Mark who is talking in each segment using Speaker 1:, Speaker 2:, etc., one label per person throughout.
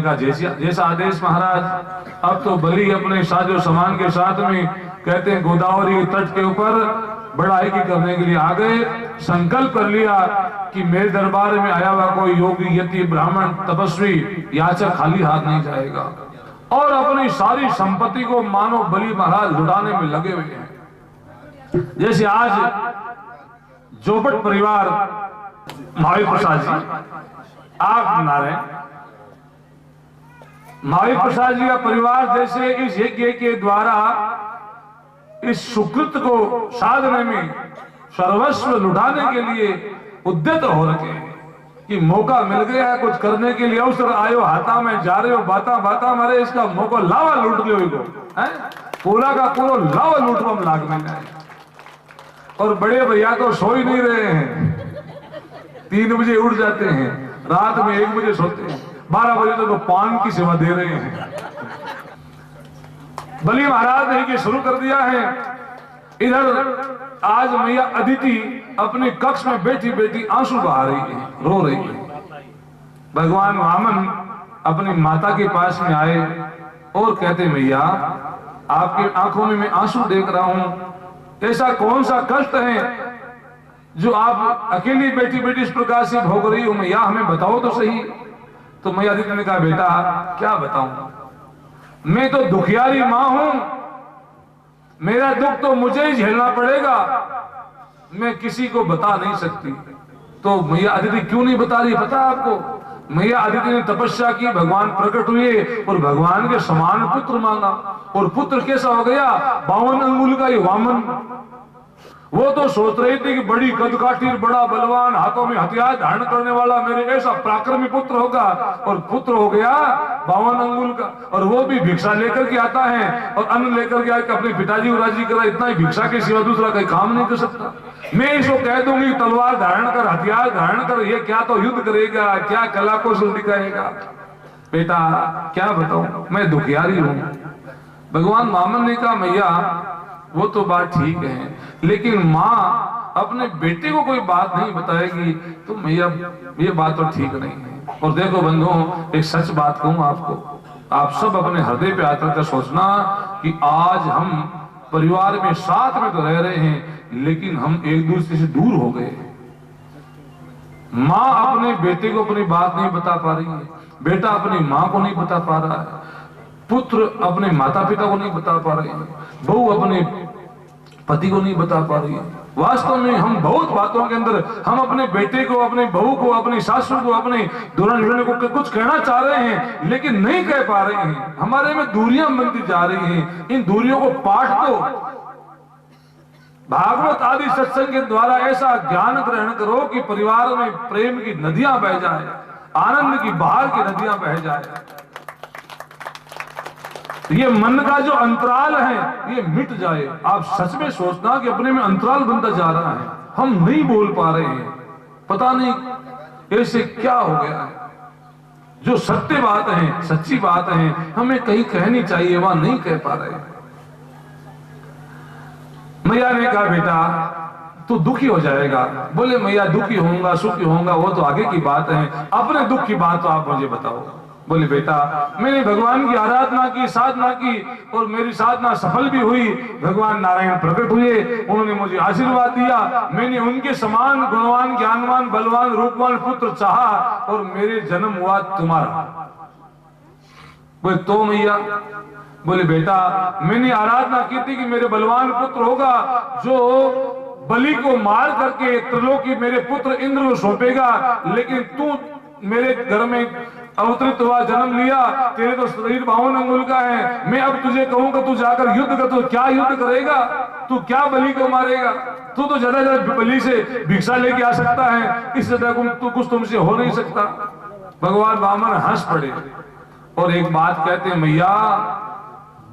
Speaker 1: कहा जैसा आदेश महाराज। अब तो बलि अपने साजो सामान के साथ में कहते हैं गोदावरी तट के ऊपर बढ़ाई करने के लिए आ गए। संकल्प कर लिया कि मेरे दरबार में आया हुआ कोई योगी यति ब्राह्मण तपस्वी याचक खाली हाथ नहीं जाएगा। और अपनी सारी संपत्ति को मानो बलि महाराज लुटाने में लगे हुए हैं। जैसे आज जोबट परिवार महावीर प्रसाद जी आप बना रहे हैं, महावीर प्रसाद जी का परिवार जैसे इस यज्ञ के द्वारा इस सुकृत को साधने में सर्वस्व लुटाने के लिए उद्यत हो रखे हैं कि मौका मिल गया है कुछ करने के लिए, अवसर आयो हाथा में जा रहे हो बाता बाता मारे इसका मौका लावा लूट लियो इनको, पूरा का पूरा लावा लूटवा में लाग में जाए। और बड़े भैया तो सो ही नहीं रहे हैं, 3 बजे उठ जाते हैं, रात में 1 बजे सोते हैं, 12 बजे तक तो पान की सेवा दे रहे हैं। बलि महाराज ने ये शुरू कर दिया है। इधर आज मैया अदिति अपने कक्ष में बैठी बैठी आंसू बहा रही है, रो रही है। भगवान वामन अपनी माता के पास में आए और कहते मैया आपकी आंखों में मैं आंसू देख रहा हूं, ऐसा कौन सा कष्ट है जो आप अकेली बैठी बैठी इस प्रकार से भोग रही हो, मैया हमें बताओ तो सही। तो मैया अदिति ने कहा बेटा क्या बताऊं, मैं तो दुखियारी मां हूं, मेरा दुख तो मुझे ही झेलना पड़ेगा, मैं किसी को बता नहीं सकती। तो मैया अदिति क्यों नहीं बता रही पता आपको? मैया अदिति ने तपस्या की, भगवान प्रकट हुए और भगवान के समान पुत्र मांगा, और पुत्र कैसा हो गया 52 अंगुल का ये वामन। वो तो सोच रही थी कि बड़ी कदकाठी बड़ा बलवान हाथों में हथियार धारण करने वाला मेरे ऐसा पराक्रमी पुत्र होगा, और पुत्र हो गया 52 अंगुल का, और वो भी भिक्षा लेकर के आता है और अन्न लेकर के आकर अपने पिताजी को राजी करा। इतना ही भिक्षा के सिवा दूसरा कोई काम नहीं कर सकता। मैं इसको कह दूंगी तलवार धारण कर हथियार धारण कर, ये क्या तो युद्ध करेगा, क्या कला कौशल दिखाएगा। बेटा क्या बताऊं मैं दुखियारी हूं। भगवान वामन ने कहा मैया वो तो बात ठीक है, लेकिन माँ अपने बेटे को कोई बात नहीं बताएगी तो मैया ये बात तो ठीक नहीं है। और देखो बंधुओं एक सच बात कहूं आपको, आप सब अपने हृदय पे आकर सोचना कि आज हम परिवार में साथ में तो रह रहे हैं लेकिन हम एक दूसरे से दूर हो गए। माँ अपने बेटे को अपनी बात नहीं बता पा रही है, बेटा अपनी माँ को नहीं बता पा रहा है, पुत्र अपने माता पिता को नहीं बता पा रहे हैं, बहू अपने पति को नहीं बता पा रही है। वास्तव में हम बहुत बातों के अंदर हम अपने बेटे को, अपनी बहू को, अपनी सासू को, अपने दुल्हन को कुछ कहना चाह रहे हैं लेकिन नहीं कह पा रहे हैं। हमारे में दूरियां बनती जा रही हैं। इन दूरियों को पाठ दो, भागवत आदि सत्संग के द्वारा ऐसा ज्ञान ग्रहण करो कि परिवार में प्रेम की नदियां बह जाए, आनंद की बहार की नदियां बह जाए। ये मन का जो अंतराल है ये मिट जाए। आप सच में सोचना कि अपने में अंतराल बनता जा रहा है, हम नहीं बोल पा रहे हैं, पता नहीं ऐसे क्या हो गया है। जो सत्य बात है, सच्ची बात है, हमें कहीं कहनी चाहिए, वहां नहीं कह पा रहे। मैया ने कहा बेटा तू दुखी हो जाएगा। बोले मैया दुखी होऊंगा सुखी होऊंगा वो तो आगे की बात है, अपने दुख की बात तो आप मुझे बताओ। बोले बेटा मैंने भगवान की आराधना की, साधना की और मेरी साधना सफल भी हुई। भगवान नारायण प्रकट हुए, उन्होंने मुझे आशीर्वाद दिया, मैंने उनके समान गुणवान ज्ञानवान बलवान रूपवान पुत्र चाहा और मेरे जन्म हुआ तुम्हारा। बोले तो मैया? बोले बेटा मैंने आराधना की थी कि मेरे बलवान पुत्र होगा जो बलि को मार करके त्रिलोकी मेरे पुत्र इंद्र को सौंपेगा, लेकिन तू मेरे घर में अवतरित हुआ, जन्म लिया, तेरे तो शरीर 52 अंगुल का है। मैं अब तुझे कहूंगा तू जाकर युद्ध कर, तो क्या युद्ध करेगा? तू क्या बलि को मारेगा? तू तो ज्यादा बलि से भिक्षा लेके आ सकता है, इससे तू कुछ तुमसे हो नहीं सकता। भगवान वामन हंस पड़े और एक बात कहते हैं मैया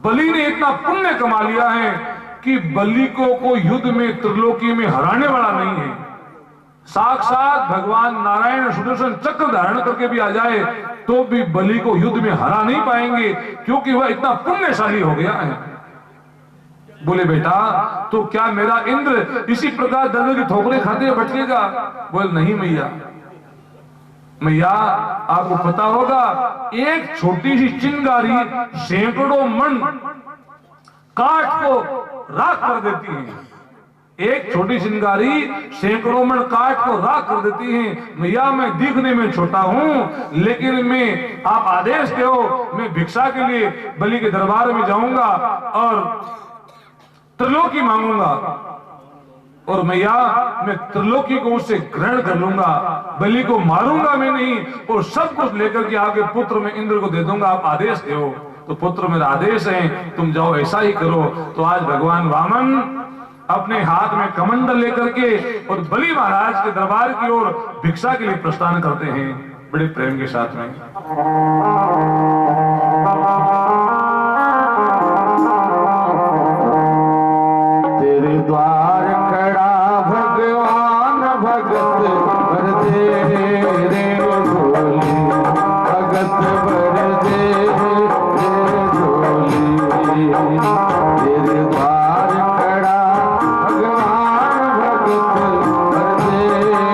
Speaker 1: बलि ने इतना पुण्य कमा लिया है कि बलि को कोई युद्ध में त्रिलोकी में हराने वाला नहीं है। साक्षात भगवान नारायण सुदर्शन चक्र धारण करके भी आ जाए तो भी बलि को युद्ध में हरा नहीं पाएंगे, क्योंकि वह इतना पुण्यशाली हो गया है। बोले बेटा तो क्या मेरा इंद्र इसी प्रकार दर्द की ठोकरें खाते भटकेगा? बोले नहीं मैया, मैया आपको पता होगा, एक छोटी सी चिंगारी सैकड़ों मन काठ को राख कर देती है। एक छोटी चिंगारी सैकड़ों मन काठ को राख कर देती है। मैया मैं दिखने में छोटा हूं, लेकिन मैं, आप आदेश दो, मैं भिक्षा के लिए बलि के दरबार में जाऊंगा और त्रिलोकी मांगूंगा, और मैया मैं त्रिलोकी को उससे ग्रहण कर लूंगा, बलि को मारूंगा मैं नहीं, और सब कुछ लेकर के आगे पुत्र में इंद्र को दे दूंगा। आप आदेश दो। तो पुत्र मेरा आदेश है, तुम जाओ ऐसा ही करो। तो आज भगवान वामन अपने हाथ में कमंडल लेकर के और बलि महाराज के दरबार की ओर भिक्षा के लिए प्रस्थान करते हैं, बड़े प्रेम के साथ में।
Speaker 2: तेरे द्वार खड़ा भगवान भगत भर दे रे झोली, भगत भर दे रे झोली। तेरे द्वार खड़ा भगवान भगत भर दे रे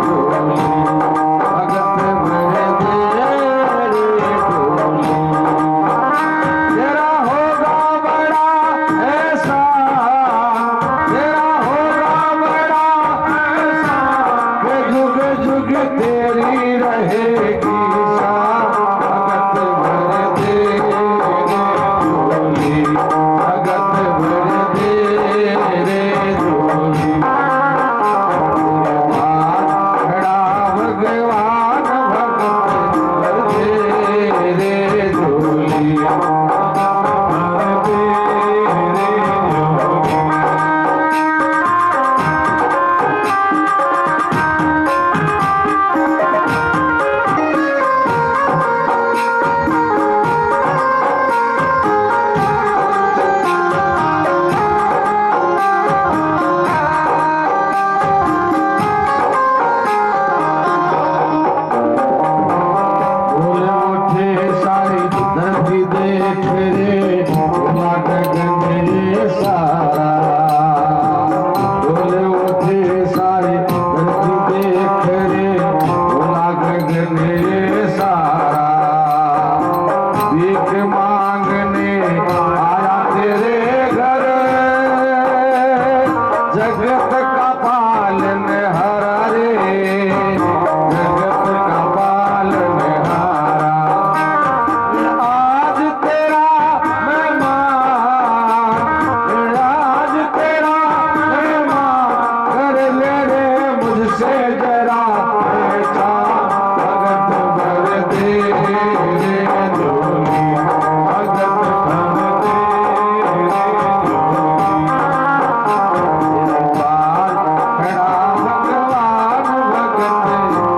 Speaker 2: झोली, भगत भर दे रे झोली। तेरा होगा बड़ा ऐसा, तेरा होगा बड़ा ऐसा, कि जुग जुग तेरी रहेगी शान, भगत भर दे रे झोली, भगत भर दे रे झोली। खड़ा भगवान भगत भर दे रे झोली, बोले उठे सारी धरती देख रे, भोला गगन रे सारा। बोले उठे सारी धरती देख रे, भोला गगन रे सारा। भीख मांगने आया तेरे घर, जगत का पालन हारा रे, जगत का पालन हारा। आज तेरा मेहमान, आज तेरा मेहमान, कर ले रे मुझसे जरा पहचान, भगत भर दे रे झोली, भगत भर दे रे झोली। तेरे द्वार खड़ा भगवान भगत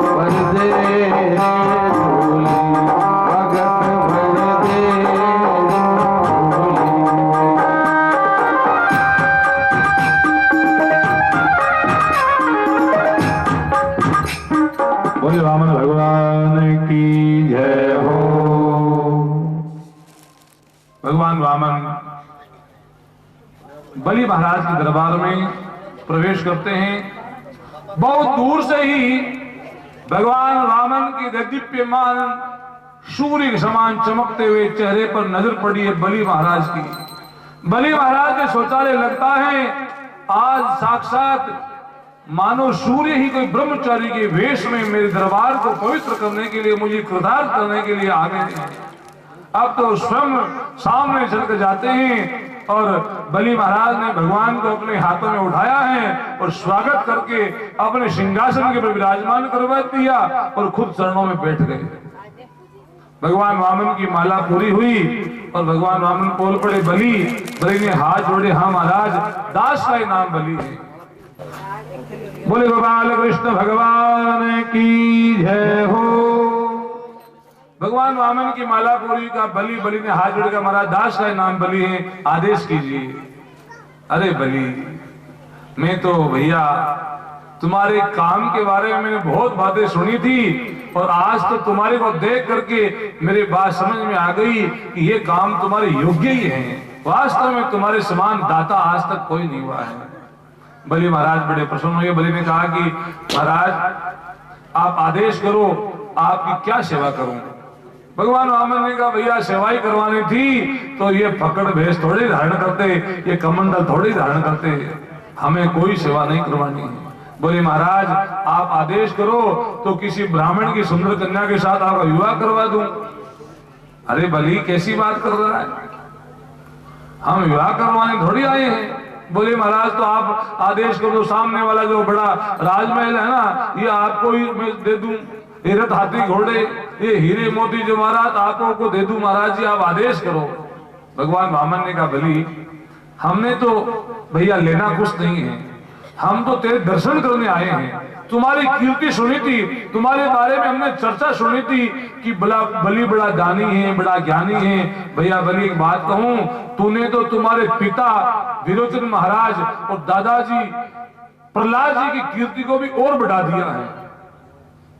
Speaker 2: भर दे रे झोली, भगत भर दे रे झोली।
Speaker 1: बोले वामन भगवान की जय हो। भगवान वामन बलि महाराज के दरबार में प्रवेश करते हैं। बहुत दूर से ही भगवान वामन की दीप्यमान सूर्य के समान चमकते हुए चेहरे पर नजर पड़ी है बलि महाराज की। बलि महाराज ने शौचालय लगता है, आज साक्षात मानो सूर्य ही कोई ब्रह्मचारी के वेश में मेरे दरबार को पवित्र करने के लिए, मुझे कृतार्थ करने के लिए आ गए हैं। अब तो स्वयं सामने चल कर जाते हैं और बलि महाराज ने भगवान को अपने हाथों में उठाया है और स्वागत करके अपने सिंहासन के पर विराजमान करवा दिया और खुद चरणों में बैठ गए। भगवान वामन की माला पूरी हुई और भगवान वामन बोल पड़े, बलि। बलि ने हाथ जोड़े, हाँ महाराज, दास का ही नाम बलि है। बोले गोपाल कृष्ण भगवान की जय हो। भगवान वामन की माला पूरी का बलि। बलि ने हाथ जोड़कर, महाराज दास का नाम बलि है, आदेश कीजिए। अरे बलि, मैं तो भैया तुम्हारे काम के बारे में मैंने बहुत बातें सुनी थी और आज तो तुम्हारे को देख करके मेरी बात समझ में आ गई कि ये काम तुम्हारे योग्य ही है। वास्तव में तुम्हारे समान दाता आज तक कोई नहीं हुआ है। बलि महाराज बड़े प्रसन्न हुए। बलि ने कहा कि महाराज आप आदेश करो, आपकी क्या सेवा करूं। भगवान वामन ने कहा भैया सेवा ही करवानी थी तो ये फकड़ भेष थोड़ी धारण करते, ये कमंडल थोड़ी धारण करते, हमें कोई सेवा नहीं करवानी है। बोले महाराज आप आदेश करो तो किसी ब्राह्मण की सुंदर कन्या के साथ आपका विवाह करवा दूं। अरे बली कैसी बात कर रहा है, हम विवाह करवाने थोड़ी आए हैं। बोले महाराज तो आप आदेश करो, सामने वाला जो बड़ा राजमहल है ना ये आपको ही मैं दे दूं, ये रथ हाथी घोड़े ये हीरे मोती जवाहरात आपको को दे दूं, महाराज जी आप आदेश करो। भगवान वामन ने कहा बली हमने तो भैया लेना कुछ नहीं है, हम तो तेरे दर्शन करने आए हैं, तुम्हारी कीर्ति सुनी थी, तुम्हारे बारे में हमने चर्चा सुनी थी कि बली बड़ा दानी है, बड़ा ज्ञानी है। भैया बली एक बात कहूं, तूने तो तुम्हारे पिता विरोचन महाराज और दादाजी प्रहलाद जी की कीर्ति को भी और बढ़ा दिया है।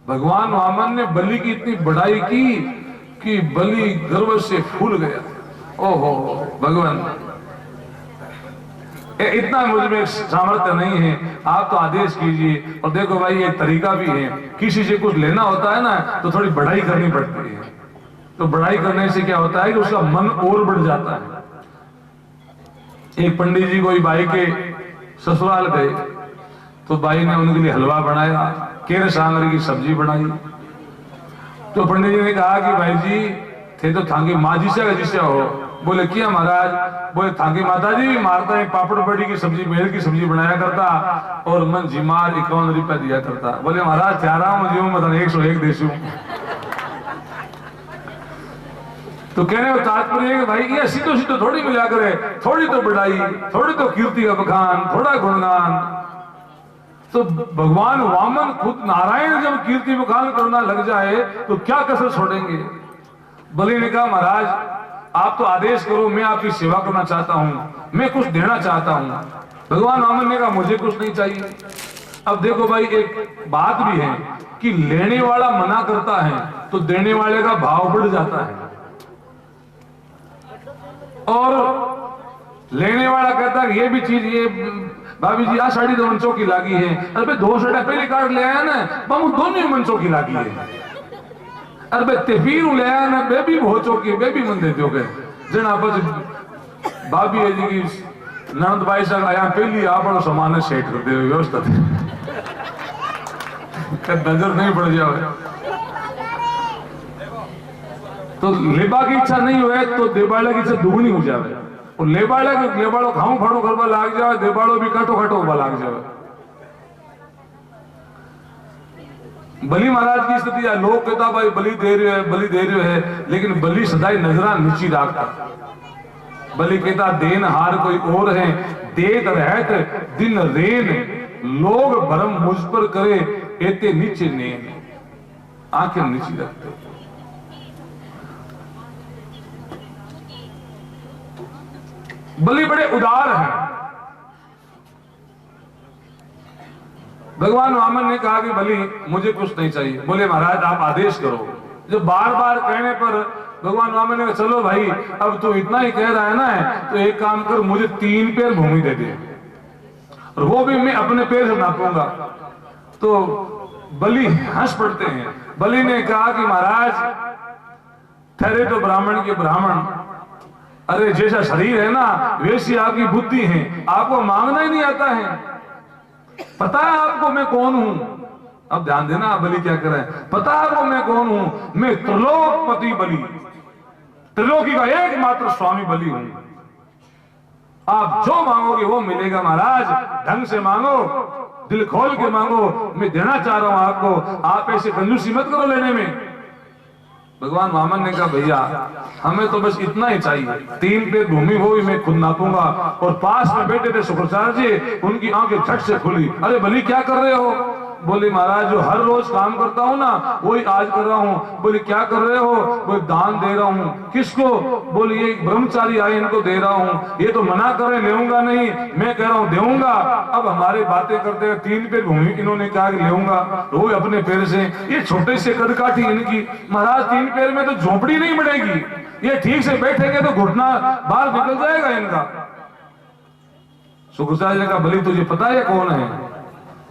Speaker 1: भगवान वामन ने बलि की इतनी बढ़ाई की कि बलि गर्व से फूल गया। ओहो भगवान इतना मुझ में सामर्थ्य नहीं है, आप तो आदेश कीजिए। और देखो भाई एक तरीका भी है, किसी से कुछ लेना होता है ना तो थोड़ी बढ़ाई करनी पड़ती है, तो बढ़ाई करने से क्या होता है कि उसका मन और बढ़ जाता है। एक पंडित जी कोई भाई के ससुराल गए तो भाई ने उनके लिए हलवा बनाया, केर सांगरी की सब्जी बनाई। तो पंडित जी ने कहा कि भाई जी थे तो थांगी माजी से जिससे हो। बोले किया महाराज। बोले थांगी माता जी भी मारता है, पापड़ बड़ी की सब्जी मेल की सब्जी बनाया करता और मन जिमार 51 रुपया दिया करता। बोले महाराज चाह रहा हूं जीव मतलब 101 देशू। तो कहने का तात्पर्य है कि भाई ये सीधो सीधो थोड़ी मिला करे, थोड़ी तो बढ़ाई, थोड़ी तो कीर्ति का बखान, थोड़ा गुणगान। तो भगवान वामन खुद नारायण जब कीर्ति बखान करना लग जाए तो क्या कसर छोड़ेंगे। बलि ने कहा महाराज आप तो आदेश करो, मैं आपकी सेवा करना चाहता हूं, मैं कुछ देना चाहता हूं। भगवान वामन ने कहा मुझे कुछ नहीं चाहिए। अब देखो भाई एक बात भी है कि लेने वाला मना करता है तो देने वाले का भाव बढ़ जाता है, और लेने वाला कहता है ये भी चीज ये भाभी जी आ साड़ी 2 मंचों की लागी है। अरे 2 साड़ी पहले कार्ड ले आया ना बाबू, दोनों ही मंचों की लागी है। अरे तेफीर ले आया ना बेबी बहुत चौकी बेबी मन देते हो गए जना बस भाभी है जी की नंद भाई साहब आया पहली आप बड़ो सामान सेट करते हुए व्यवस्था नजर नहीं पड़ जाए। तो लेबा की इच्छा नहीं हुए तो देबाड़ा की इच्छा दुगनी हो जाए, और लेबाड़ो खाऊ फाड़ो करवा लाग जाए, देबाड़ो भी कटो कटो लाग जाए। बलि महाराज की स्थिति है, लोग कहता भाई बलि दे रहे है बलि दे रहे है, लेकिन बलि सदाई नजरा नीची रखता। बलि कहता देन हार कोई और है, देत रहत दिन रेन, लोग भरम मुझ पर करे एते नीचे नेन, आंखें नीची रखते। बलि बड़े उदार हैं। भगवान वामन ने कहा कि बलि मुझे कुछ नहीं चाहिए। बोले महाराज आप आदेश करो। जो बार बार कहने पर भगवान वामन ने कहा चलो भाई अब तू इतना ही कह रहा है ना तो एक काम कर, मुझे 3 पैर भूमि दे दे और वो भी मैं अपने पैर से नापूंगा। तो बलि हंस पड़ते हैं। बलि ने कहा कि महाराज ठहरे तो ब्राह्मण के ब्राह्मण, अरे जैसा शरीर है ना वैसी आपकी बुद्धि है, आपको मांगना ही नहीं आता है। पता है आपको मैं कौन हूं? अब ध्यान देना आप बलि क्या कर रहे हैं। पता है आपको मैं कौन हूं? मैं त्रिलोकपति बलि, त्रिलोकी का एकमात्र स्वामी बलि हूं। आप जो मांगोगे वो मिलेगा महाराज, ढंग से मांगो, दिल खोल के मांगो, मैं देना चाह रहा हूं आपको, आप ऐसे कंजूसी मत करो लेने में। भगवान वामन ने कहा भैया हमें तो बस इतना ही चाहिए, 3 पैर भूमि वो भी मैं खुद नापूंगा। और पास में बैठे थे शुक्राचार्य जी, उनकी आंखें झट से खुली। अरे बलि क्या कर रहे हो? बोले महाराज जो हर रोज काम करता हूं ना वही आज कर रहा हूं। बोले क्या कर रहे हो? बोले दान दे रहा हूं। किसको? बोले ये ब्रह्मचारी आए इनको दे रहा हूं। ये तो मना कर रहे लेऊंगा नहीं, मैं कह रहा हूं देऊंगा। अब हमारे बातें करते हैं 3 पैर भूमि इन्होंने कहा कि लेऊंगा, वो अपने पैर से। ये छोटे से कदकाठी इनकी। महाराज 3 पैर में तो झोपड़ी नहीं बढ़ेगी, ये ठीक से बैठेंगे तो घुटना बाहर निकल जाएगा इनका। शुक्राचार्य ने कहा बलि तुझे पता है कौन है?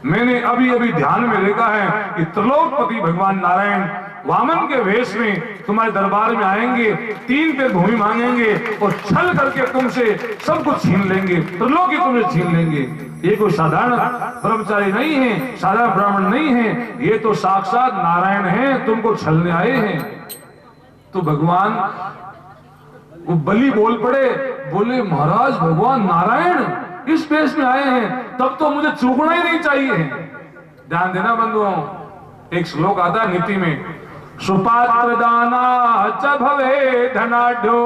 Speaker 1: मैंने अभी अभी ध्यान में देखा है कि त्रिलोकपति भगवान नारायण वामन के वेश में तुम्हारे दरबार में आएंगे, 3 पे भूमि मांगेंगे और छल करके तुमसे सब कुछ छीन लेंगे, त्रिलोकी तुमसे छीन लेंगे। ये कोई साधारण ब्रह्मचारी नहीं है, साधारण ब्राह्मण नहीं है, ये तो साक्षात नारायण हैं, तुमको छलने आए हैं। तो भगवान वो बलि बोल पड़े, बोले महाराज भगवान नारायण इस वेश में आए हैं, तब तो मुझे चूकना ही नहीं चाहिए। ध्यान देना बंधुओं, एक श्लोक आता है नीति में, सुपात्र दाना च भवे धनाढ्यो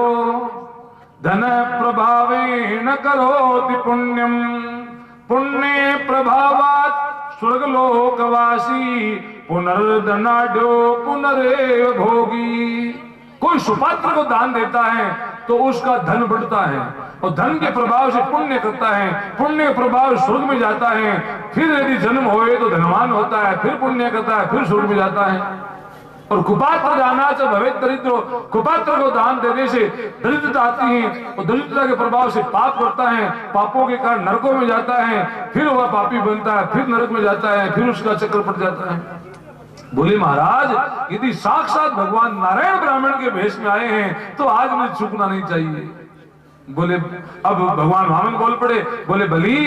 Speaker 1: धन प्रभावेण करोति पुण्यम पुण्य प्रभावात् स्वर्गलोकवासी पुनर्धनाढ्यो पुनरेव भोगी। कोई सुपात्र को दान देता है तो उसका धन बढ़ता है और धन के प्रभाव से पुण्य करता है, पुण्य के प्रभाव स्वर्ग में जाता है, फिर यदि जन्म होए तो धनवान होता है, फिर पुण्य करता है, फिर स्वर्ग में जाता है। और कुपात्र दाना से भवे दरिद्र, कुपात्र को दान देने से दरिद्रता आती है और दरिद्रता के प्रभाव से पाप करता है, पापों के कारण नरकों में जाता है, फिर वह पापी बनता है, फिर नरक में जाता है, फिर उसका चक्र पड़ जाता है। बोले महाराज यदि साक्षात भगवान नारायण ब्राह्मण के भेष में आए हैं तो आज मुझे चूकना नहीं चाहिए। बोले अब भगवान वामन बोल पड़े, बोले बलि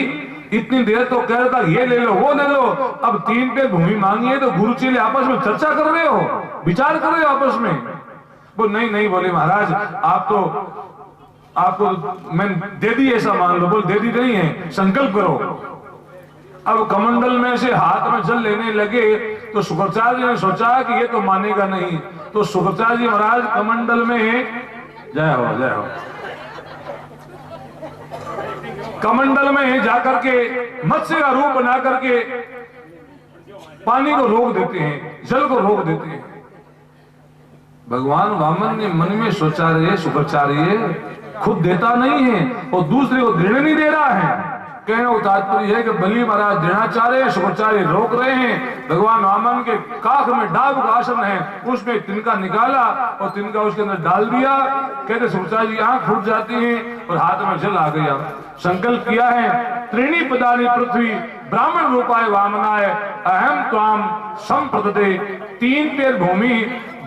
Speaker 1: इतनी देर तो कह रहा था ये ले लो वो ले लो, अब 3 पे भूमि मांगी है तो गुरु चेले आपस में चर्चा कर रहे हो, विचार कर रहे हो आपस में। बोले नहीं नहीं, बोले महाराज आपको मैं दे दी ऐसा मान लो। बोले दे दी नहीं है, संकल्प करो। अब कमंडल में से हाथ में जल लेने लगे तो शुक्राचार्य जी ने सोचा कि ये तो मानेगा नहीं, तो शुक्राचार्य जी महाराज कमंडल में जय हो कमंडल में जाकर के मत्स्य का रूप बना करके पानी को रोक देते हैं, जल को रोक देते हैं। भगवान वामन ने मन में सोचा रहे शुक्राचार्य खुद देता नहीं है और दूसरे को देने नहीं दे रहा है। कहने को तात्पर्य है कि बलि महाराज देना चाह रहे हैं, शुक्राचार्य रोक रहे हैं। भगवान वामन के काख में डाब का आसन है, उसमें तिनका निकाला और तिनका उसके अंदर डाल दिया। कहते शुक्राचार्य जी आंख फूट जाती है और हाथ में जल आ गया। संकल्प किया है त्रीणी पदानी पृथ्वी ब्राह्मण रूपाय वामनाय अहम त्वाम संप्रदते, 3 पैर भूमि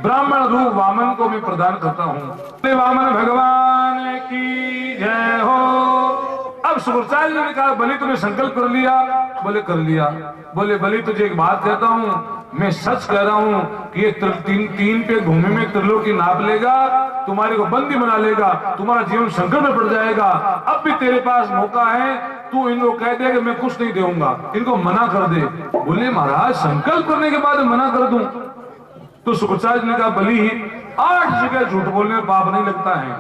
Speaker 1: ब्राह्मण रूप वामन को मैं प्रदान करता हूँ। वामन भगवान की जय हो। अब शुक्राचार्य ने कहा बलि तुमने संकल्प कर लिया? बोले कर लिया। बोले बलि तुझे एक बात कहता हूँ, मैं सच कह रहा हूँ कि ये 3 पे भूमि में त्रिलोकी नाप लेगा, तुम्हारे को बंदी बना लेगा, तुम्हारा जीवन संकट में पड़ जाएगा। अब भी तेरे पास मौका है, तू इनको कह दे कि मैं कुछ नहीं दूंगा, इनको मना कर दे। बोले महाराज संकल्प करने के बाद मना कर दूं? तो शुक्राचार्य ने कहा बलि 8 जगह झूठ बोलने में पाप नहीं लगता है।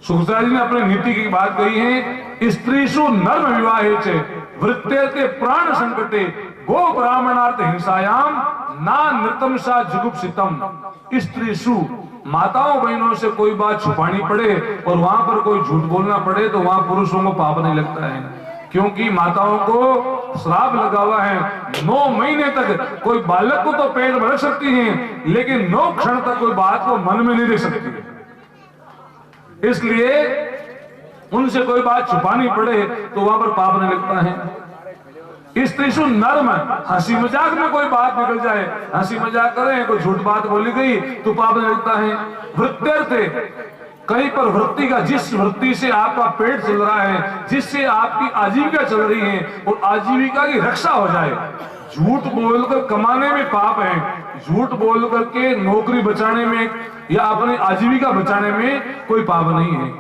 Speaker 1: शुक्राचार्य ने अपने नीति की बात कही है, स्त्रीषु नर्म विवाहे च वृत्तेते प्राण संकटे गो ब्राह्मणार्थ हिंसायाम ना नृतम सा जुगुप्सितम। स्त्रीषु माताओं बहनों से कोई बात छुपानी पड़े और वहां पर कोई झूठ बोलना पड़े तो वहां पुरुषों को पाप नहीं लगता है, क्योंकि माताओं को श्राप लगा हुआ है। 9 महीने तक कोई बालक को तो पेट में रख सकती है, लेकिन 9 क्षण तक कोई बात को मन में नहीं दे सकती। इसलिए उनसे कोई बात छुपानी पड़े तो वहां पर पाप नहीं लगता है। स्त्रीषु नर्म, हंसी मजाक में कोई बात निकल जाए, हंसी मजाक करें, कोई झूठ बात बोली गई तो पाप नहीं लगता है। वृत्तेर्थे, कहीं पर वृत्ति का, जिस वृत्ति से आपका पेट चल रहा है, जिससे आपकी आजीविका चल रही है और आजीविका की रक्षा हो जाए। झूठ बोलकर कमाने में पाप है, झूठ बोल करके नौकरी बचाने में या अपनी आजीविका बचाने में कोई पाप नहीं है।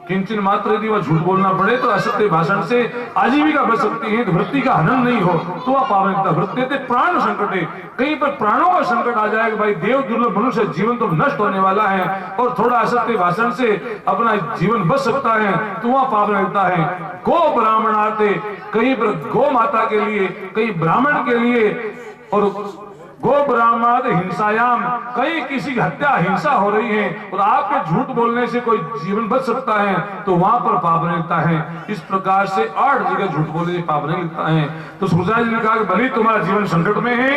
Speaker 1: किंचन मात्र यदि वह झूठ बोलना पड़े तो असत्य भाषण से आजीविका बच सकती है, तो वृत्ति का हनन नहीं हो तो वह पाप नहीं लगता। वृत्ति प्राण संकटे, कहीं पर प्राणों का संकट आ जाएगा, भाई देव दुर्लभ मनुष्य जीवन तो नष्ट होने वाला है और थोड़ा असत्य भाषण से अपना जीवन बच सकता है तो वह पाप लगता है। गो ब्राह्मणार्थे, कहीं पर गो माता के लिए, कहीं ब्राह्मण के लिए, और गो ब्राह्मण हिंसायाम, कहीं किसी की हत्या हिंसा हो रही है और आपके झूठ बोलने से कोई जीवन बच सकता है तो वहां पर पाप नहीं लगता है। इस प्रकार से 8 जगह झूठ बोलने से पाप नहीं लगता है। तो शुक्राचार्य जी ने कहा कि भले तुम्हारा जीवन संकट में है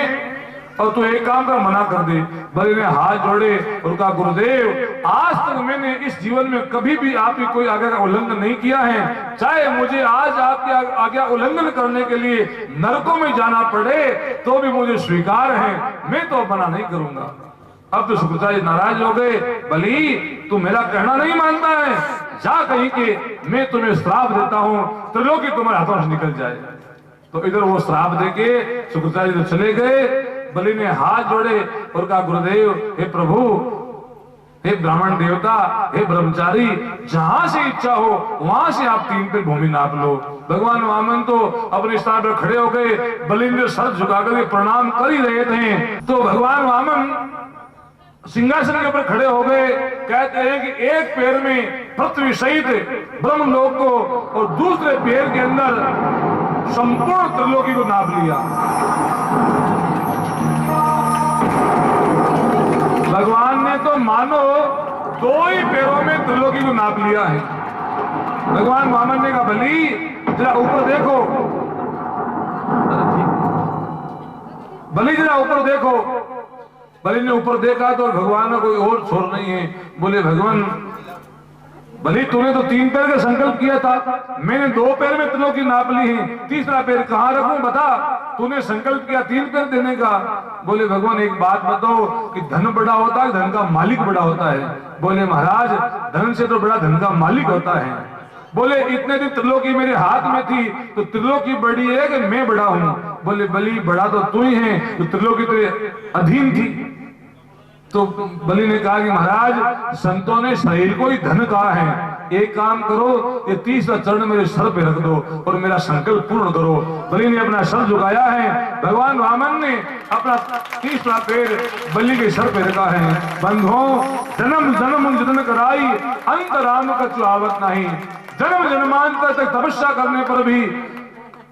Speaker 1: और तू एक काम कर, मना कर दे। बलि ने हाथ जोड़े और कहा, गुरुदेव, आज तक मैंने इस जीवन में कभी भी आपकी कोई आज्ञा का उल्लंघन नहीं किया है। चाहे मुझे आज आपकी आज्ञा उल्लंघन करने के लिए नरकों में जाना पड़े तो भी मुझे स्वीकार है, मैं तो मना नहीं करूंगा। अब तो शुक्राचार्य नाराज हो गए। बलि, तू मेरा कहना नहीं मानता है, जा कहीं के मैं तुम्हें श्राप देता हूं, त्रिलोकी तुम्हारे हाथों से निकल जाए। तो इधर वो श्राप देके शुक्राचार्य तो चले गए। बलि ने हाथ जोड़े और कहा, गुरुदेव, हे प्रभु, हे ब्राह्मण देवता, हे ब्रह्मचारी, जहां से इच्छा हो वहां से आप 3 पैर भूमि नाप लो। भगवान वामन तो अपने स्थान पर खड़े हो गए। बलि ने सर झुकाकर प्रणाम कर ही रहे थे तो भगवान वामन सिंहासन के ऊपर खड़े हो गए। कहते हैं कि एक पैर में पृथ्वी सहित ब्रह्मलोक को और दूसरे पैर के अंदर संपूर्ण त्रिलोकी को नाप लिया। भगवान ने तो मानो 2 ही पैरों में त्रिलोकी को नाप लिया है। भगवान वामन ने कहा, बलि, जरा ऊपर देखो। बलि, जरा ऊपर देखो। बलि ने ऊपर देखा तो भगवान का कोई और छोर नहीं है। बोले, भगवान, बलि, तूने तो 3 पैर का संकल्प किया था, मैंने 2 पैर में त्रिलोकी नाप ली है, तीसरा पैर कहां रखूं, बता। तूने संकल्प किया 3 पैर देने का। बोले, भगवान, एक बात बताओ कि धन बड़ा होता है, धन का मालिक बड़ा होता है। बोले, महाराज, धन से तो बड़ा धन का मालिक होता है। बोले, इतने दिन त्रिलोकी मेरे हाथ में थी तो त्रिलोकी बड़ी है कि मैं बड़ा हूं। बोले, बलि, बड़ा तो तू ही है, तो त्रिलोकी तेरे अधीन थी। तो बलि ने कहा कि महाराज, संतों ने शरीर को ही धन कहा है, एक काम करो, ये 30वां चरण मेरे सर पे रख दो और मेरा संकल्प पूर्ण करो। बलि ने अपना सर झुकाया है। भगवान वामन ने अपना 30वां पैर बलि के सर पे रखा है। बंधुओं, जन्म जन्म जन्म कराई, अंत राम का चुहावत नहीं। जन्म जन्मांतर तक तपस्या करने पर भी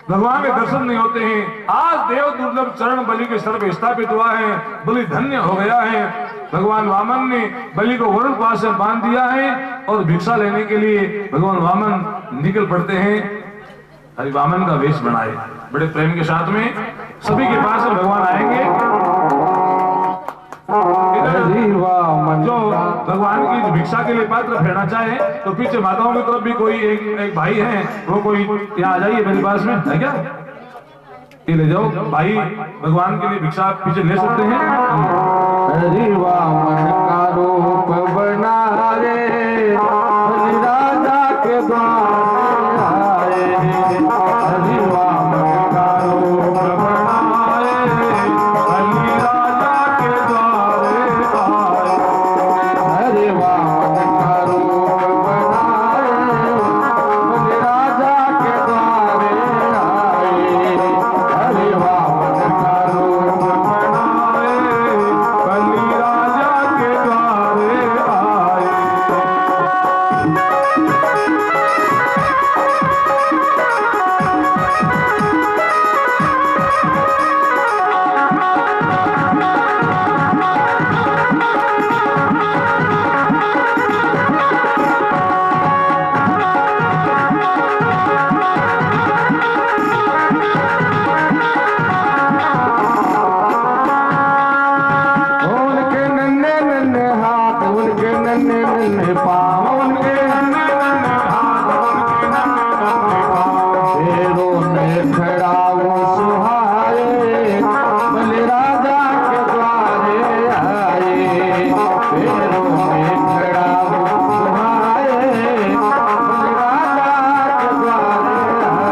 Speaker 1: भगवान के दर्शन नहीं होते हैं। आज देव दुर्लभ चरण बलि के सर पे स्थापित हुआ है। बलि धन्य हो गया है। भगवान वामन ने बलि को वरुण पास में बांध दिया है और भिक्षा लेने के लिए भगवान वामन निकल पड़ते हैं। हरि वामन का वेश बनाए, बड़े प्रेम के साथ में सभी के पास में भगवान आएंगे। जो भगवान की भिक्षा के लिए पात्र फेरना चाहे तो पीछे माताओं की तरफ भी कोई एक भाई है, वो कोई यहाँ आ जाइए मेरे पास में, है क्या? ये ले जाओ भाई, भगवान के लिए भिक्षा पीछे ले सकते हैं।
Speaker 2: हरि वामन का रूप बना रे, राजा के द्वार आए। हरि वामन का रूप बना रे, राजा के द्वार आए। हरि वामन का रूप बना रे, राजा के द्वार आए। हरि वामन का रूप बना रे, राजा के द्वार आए। उनके नन्हे नन्हे हाथ, उनके नन्हे नन्हे पाँव, उनके नन्हे नन्हे हाथ, उनके नन्हे नन्हे पाँव। पैरों में खड़ा वो सुहाए, बलि राजा के द्वारे आए। पैरों में खड़ा वो सुहाए, बलि राजा के द्वारे आए।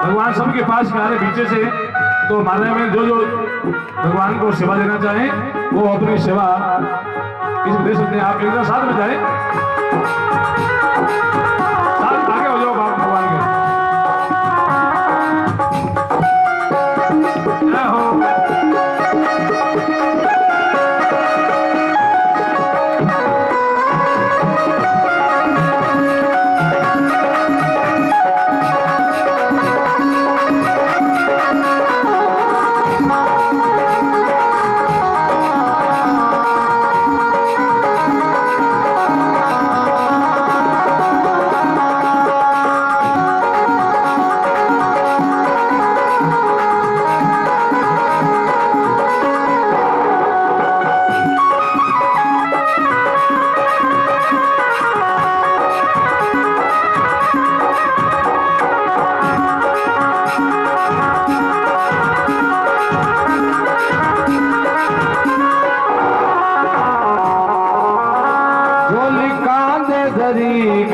Speaker 1: भगवान सबके पास में आ रहे पीछे से, तो हमारे में जो जो भगवान को सेवा देना चाहे वो अपनी सेवा इस दे सकते हैं। आप एक बार साथ में जाए, साथ आगे हो जाओ बाप भगवान के। जय हो।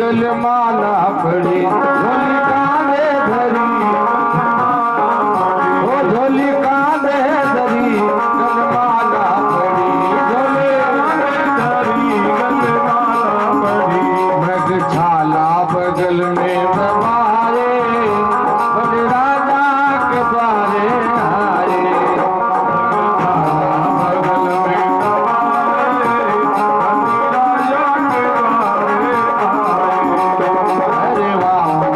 Speaker 2: गल माला पड़ी झोली कांधे धरी ओ झोली कांधे धरी गल माला पड़ी झोली धरी गल माला पड़ी मृग छाला बगल में बमारे बड़े राजा के द्वारे आए बगल में अरे वामन का रूप आए राजा के द्वारे आए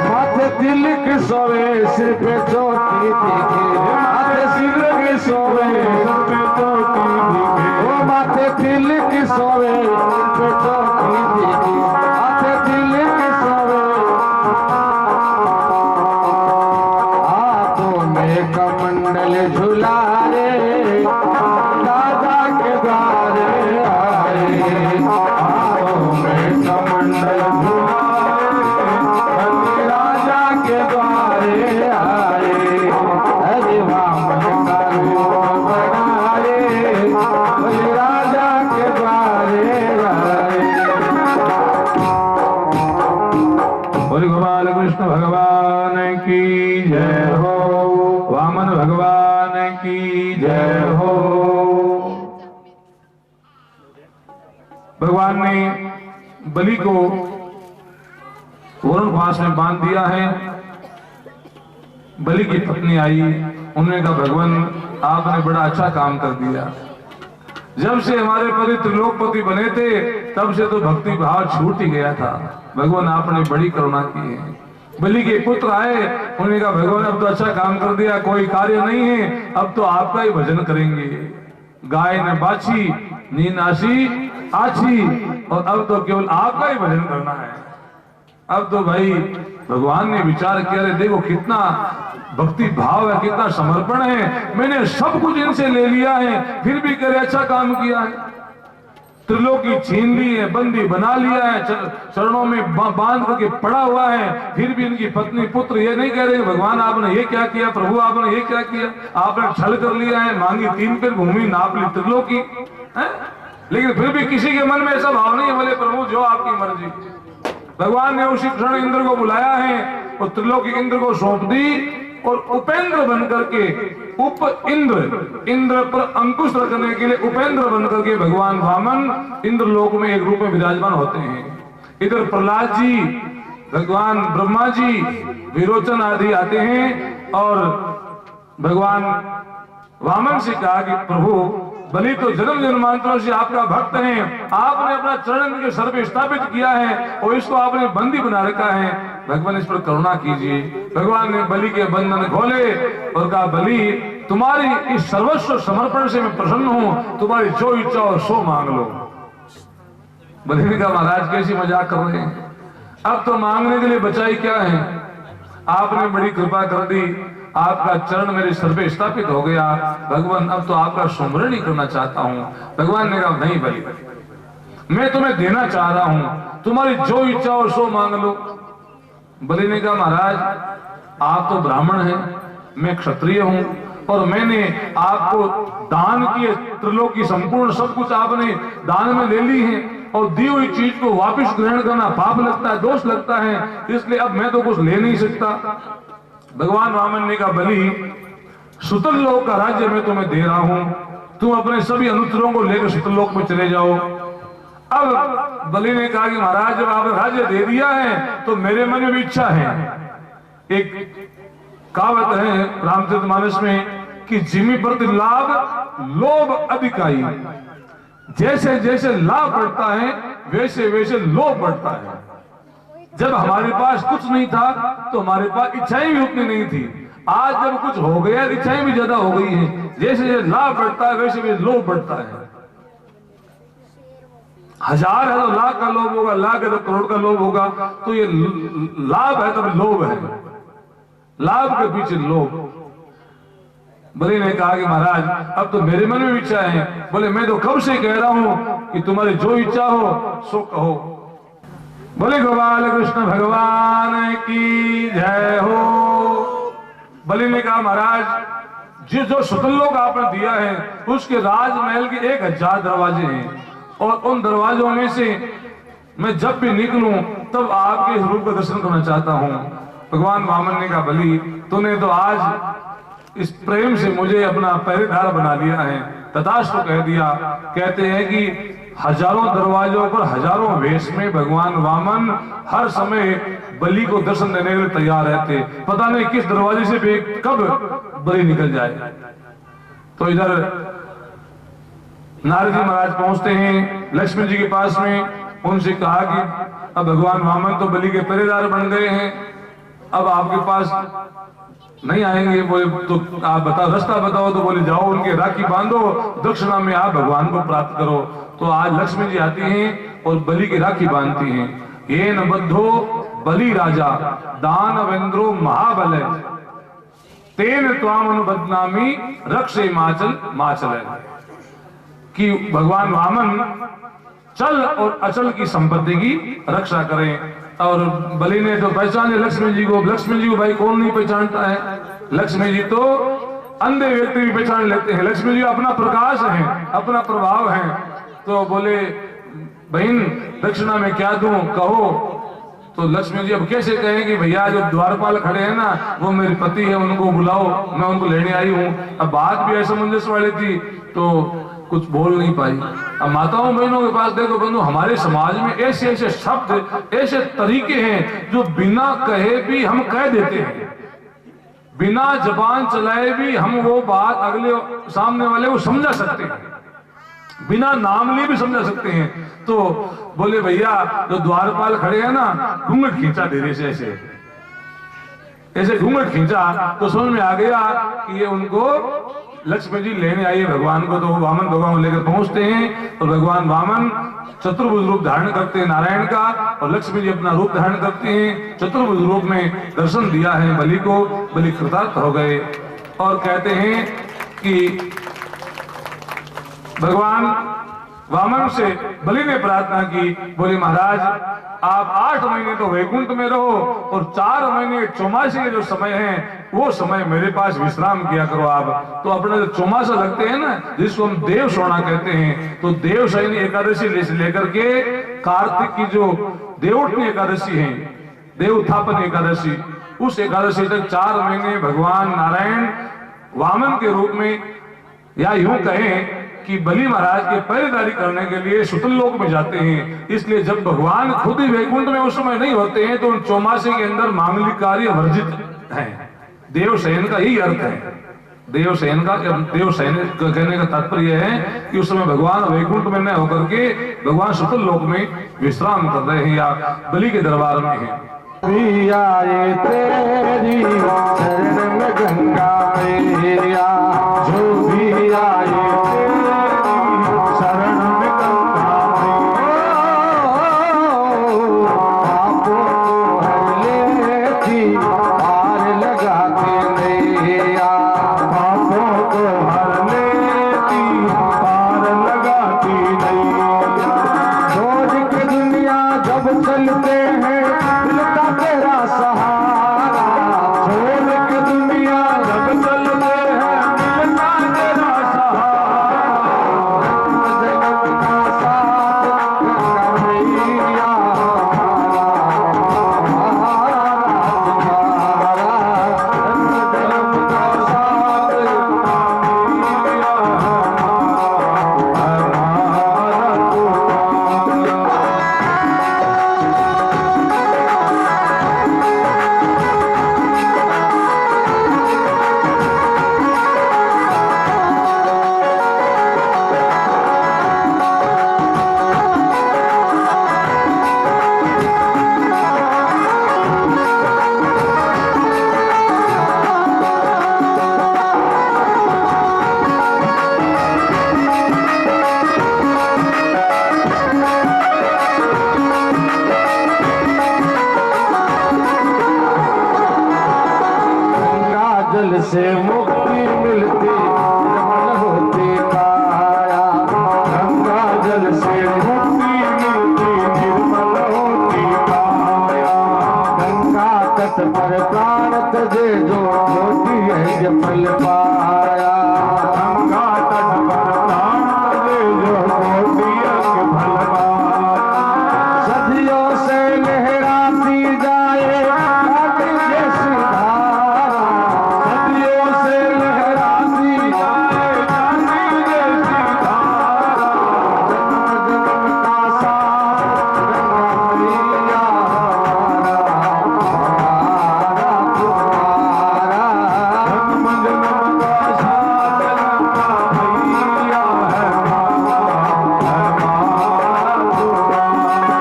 Speaker 2: माथे तिलक सोवे सिर पे चोटी दिखे माथे तिलक सोवे सिर पे चोटी दिखे ओ माथे तिलक सोवे सिर पे चोटी दिखे माथे तिलक सोवे हाथों में कमंडल झुलाए राजा के द्वारे आए हाथों में कमंडल झुलाए राजा के द्वारे आए हरे वामन का रूप बनाए राजा के द्वारे आए
Speaker 1: बोले गोपाल कृष्ण भगवान की जय हो, वामन भगवान की जय हो। भगवान ने बलि को वरुण पास में बांध दिया है। बलि की पत्नी आई, उन्होंने कहा भगवान आपने बड़ा अच्छा काम कर दिया। जब से हमारे पति त्रिलोकपति बने थे तब से तो भक्ति भाव छूट ही गया था। भगवान आपने बड़ी करुणा की है। बलि के पुत्र आए, उन्होंने कहा भगवान अब तो अच्छा काम कर दिया, कोई कार्य नहीं है, अब तो आपका ही भजन करेंगे। गाय ने बाछी, नींद आशी आछी, और अब तो केवल आपका ही भजन करना है। अब तो भाई भगवान ने विचार किया, अरे देखो कितना भक्ति भाव है, कितना समर्पण है, मैंने सब कुछ इनसे ले लिया है, फिर भी करे अच्छा काम किया है। त्रिलोकी छीन ली है, बंदी बना लिया है, चरणों में बांध करके पड़ा हुआ है, फिर भी इनकी पत्नी पुत्र ये नहीं कह रहे भगवान आपने ये क्या किया, प्रभु आपने ये क्या किया, आपने छल कर लिया है, मांगी 3 पेर भूमि नाप ली त्रिलोकी है? लेकिन फिर भी किसी के मन में ऐसा भाव नहीं है, बोले प्रभु जो आपकी मर्जी। भगवान ने उसी क्षण इंद्र को बुलाया है और त्रिलोकी इंद्र को सौंप दी, और उपेंद्र बनकर के इंद्र पर अंकुश रखने के लिए उपेंद्र बनकर के भगवान वामन इंद्र लोक में एक रूप में विराजमान होते हैं। इधर प्रहलाद जी, भगवान ब्रह्मा जी, विरोचन आदि आते हैं और भगवान वामन से कहा कि प्रभु बलि तो जन्म जन्मांतरों से आपका भक्त है, आपने अपना चरण के सर पे स्थापित किया है और इसको आपने बंदी बना रखा है, भगवान इस पर करुणा कीजिए। भगवान ने बलि के बंधन खोले और कहा बलि तुम्हारी इस सर्वस्व समर्पण से मैं प्रसन्न हूं, तुम्हारी जो इच्छा हो सो मांग लो। बलि ने कहा महाराज कैसी मजाक कर रहे हैं, अब तो मांगने के लिए बचाई क्या है, आपने बड़ी कृपा कर दी, आपका चरण मेरे सर पे स्थापित हो गया, भगवान अब तो आपका सुमरण ही करना चाहता हूं। भगवान ने कहा नहीं बलि, मैं तुम्हें देना चाह रहा हूं, तुम्हारी जो इच्छा हो सो मांग लो। बलि ने कहा महाराज आप तो ब्राह्मण हैं, मैं क्षत्रिय हूं और मैंने आपको दान किए, त्रिलोकी संपूर्ण सब कुछ आपने दान में ले ली है और दी हुई चीज को वापस ग्रहण करना पाप लगता है, दोष लगता है, इसलिए अब मैं तो कुछ ले नहीं सकता। भगवान वामन ने कहा बलि सुतल लोक का राज्य मैं तुम्हें दे रहा हूं, तुम अपने सभी अनुचरों को लेकर सतलोक में चले जाओ। अब बलि ने कहा कि महाराज जब आपने राज्य दे दिया है तो मेरे मन में भी इच्छा है। एक कहावत है रामचरितमानस में कि जिमी प्रति लाभ लोभ अधिकाई, जैसे जैसे लाभ बढ़ता है वैसे वैसे लोभ बढ़ता है। जब हमारे पास कुछ नहीं था तो हमारे पास इच्छाएं भी उतनी नहीं थी। आज जब कुछ हो गया इच्छाएं भी ज्यादा हो गई हैं। जैसे जैसे लाभ बढ़ता है वैसे वैसे लोभ बढ़ता है। 1000 है तो लाख का लोभ होगा, लाख है तो करोड़ का लोभ होगा। तो ये लाभ है तब लोभ है, लाभ के पीछे लोभ। बलि ने कहा कि महाराज अब तो मेरे मन में इच्छा है। बोले मैं तो कब से कह रहा हूं कि तुम्हारी जो इच्छा हो सो कहो। बोले गोपाल कृष्ण भगवान की जय हो। बलि ने कहा महाराज जिस जो सतलोक आपने दिया है उसके राजमहल के 1000 दरवाजे हैं और उन दरवाजों में से मैं जब भी निकलूं तब आपके रूप का दर्शन करना चाहता हूं। भगवान वामन ने कहा बलि तूने तो आज इस प्रेम से मुझे अपना पहरेदार बना लिया है। तथास्तु कह दिया। कहते हैं कि हजारों दरवाजों पर हजारों वेश में भगवान वामन हर समय बलि को दर्शन देने के लिए तैयार रहते। पता नहीं किस दरवाजे से भी कब बलि निकल जाए। तो इधर नारद जी महाराज पहुंचते हैं लक्ष्मण जी के पास में। उनसे कहा कि अब भगवान वामन तो बलि के पहरेदार बन गए हैं, अब आपके पास नहीं आएंगे। बोले तो आप बताओ रास्ता बताओ। तो बोले जाओ उनके राखी बांधो, दक्षिणा में आप भगवान को प्राप्त करो। तो आज लक्ष्मी जी आती हैं और बलि की राखी बांधती हैं। ये न बद्धो बलि राजा दानवेंद्रो महाबल तेन त्वाम अनुबदनामी रक्षे माचल माचल। कि भगवान वामन चल और अचल की संपत्ति की रक्षा करें। और बलि ने तो पहचाने लक्ष्मी जी को। लक्ष्मी जी को भाई कौन नहीं पहचानता है। लक्ष्मी जी तो अंधे व्यक्ति भी पहचान लेते हैं। लक्ष्मी जी अपना प्रकाश है, अपना प्रभाव है। तो बोले बहन दक्षिणा में क्या दूं कहो। तो लक्ष्मी जी अब कैसे कहें कि भैया जो द्वारपाल खड़े हैं ना वो मेरे पति है, उनको बुलाओ, मैं उनको लेने आई हूँ। अब बात भी असमंजस वाली थी तो कुछ बोल नहीं पाई। अब माताओं बहनों के पास देखो बंधु हमारे समाज में ऐसे ऐसे शब्द ऐसे तरीके हैं जो बिना कहे भी हम कह देते हैं, बिना जबान चलाए भी हम वो बात अगले सामने वाले को समझा सकते हैं, बिना नाम लिए भी समझा सकते हैं। तो बोले भैया जो द्वारपाल खड़े हैं ना घूंघट खींचा धीरे से ऐसे घूंघट खींचा तो समझ में आ गया कि ये उनको लक्ष्मी जी लेने आई है भगवान को। तो वामन भगवान लेकर पहुंचते हैं और भगवान वामन चतुर्भुज रूप धारण करते हैं नारायण का और लक्ष्मी जी अपना रूप धारण करते हैं। चतुर्भुज रूप में दर्शन दिया है बलि को। बलि कृतार्थ हो गए और कहते हैं कि भगवान वामन से बलि ने प्रार्थना की। बोले महाराज आप 8 महीने तो वैकुंठ में रहो और 4 महीने चौमासी के जो समय है वो समय मेरे पास विश्राम किया करो आप। तो अपना जो चौमासा लगते हैं ना जिसको हम देव सोना कहते हैं, तो देव शयनी एकादशी लेकर के कार्तिक की जो देवोत्थान एकादशी है, देव उत्थापन एकादशी, उस एकादशी तक 4 महीने भगवान नारायण वामन के रूप में या यूं कहें कि बलि महाराज के पहरेदारी करने के लिए सुतलोक में जाते हैं। इसलिए जब भगवान खुद ही वैकुंठ में उस समय नहीं होते हैं तो उन चौमासे के अंदर मांगलिक कार्य वर्जित है। देव शयन का ही अर्थ है। देव शयन कहने का तात्पर्य है कि उस समय भगवान वैकुंठ में न होकर के भगवान सुतलोक में विश्राम कर रहे हैं या बलि के दरबार में है।
Speaker 2: तेरी शरण में गंगा मैया जो भी आए चलते हैं दिल का तेरा सहारा, जल से मुक्ति मिलती निर्मल होती काया। गंगा जल से मुक्ति मिलती निर्मल होती काया। गंगा तट पर प्राण तजे जो ज्योति है फल पाया। गंगा तट पर प्राण तजे जो ज्योति है फल पाया। सदियों से लहराती जाए आगे जैसी धारा। सदियों से लहराती जाए आगे जैसी धारा। जन्म जन्म का साथ गंगा मैया हमारा तुम्हारा। जन्म जन्म का साथ गंगा मैया है हमारा तुम्हारा।